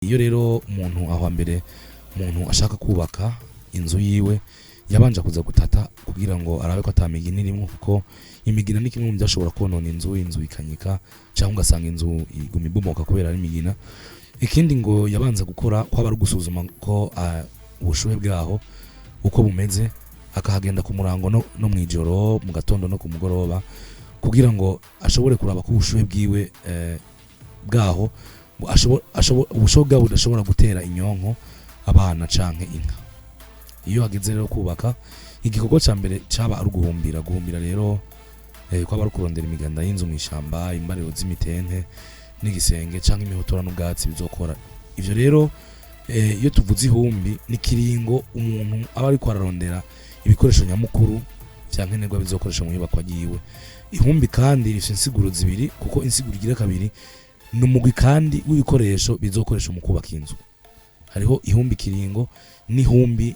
Iyo rero umuntu aho mbere umuntu ashaka kubaka inzu yiwe yabanje kuza gutata kugira ngo arabe ko atamigina irimo, kuko imigina ni kimwe mu byashobora konona inzu ikanyika cyangwa ugasanga inzu iguma ibomoka kubera ari imigina. Ikindi ngo yabanza gukora ko ari gusuzuma ko ubushuhe bwaho uko bumeze, akahagenda ku murango no mwijoro, mu gatondo no ku mugoroba, kugira ngo ashobore kuraba ko ubushuhe bwiwe bwaho ubushuhe bwabo budashobora gutera inyonko abana canke inka. Iyo hageze rero kubaka, igikorwa ca mbere caba ari guhumbira rero ko aba ari kurondera imiganda y'inzu mu ishamba, imbariro z'imitente n'igisenge canke imihotora n'ubwatsi bizokora ivyo. Rero iyo tuvuze ihumbi ni kiringo umuntu aba ari kwararondera ibikoresho nyamukuru vyankenerwa bizokoresha mu nyubako yiwe. Ihumbi kandi rifite insiguro zibiri, kuko insiguro igira kabiri numugwi kandi w'ibikoresho bizokoresha mu kubaka inzu. Hariho ihumbi kiringo n'ihumbi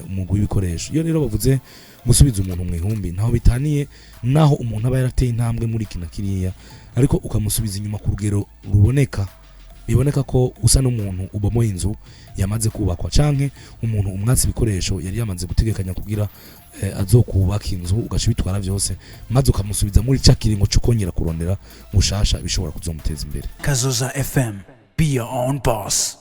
umugwi w'ibikoresho. Iyo rero bavuze gusubiza umuntu mu ihumbi, ntaho bitaniye naho umuntu aba yarateye intambwe muri kina kiriya, ariko ukamusubiza inyuma ku rugero biboneka ko usa n'umuntu ubomoye inzu yamaze kubakwa, canke umuntu umwatsi ibikoresho yari yamaze gutegekanya kugira azokubaka inzu, ugashibitwara byose maze ukamusubiza muri ca kiringo cyo kongera kurondera mushasha bishobora kuzomuteza imbere. Kazoza FM, be your own boss.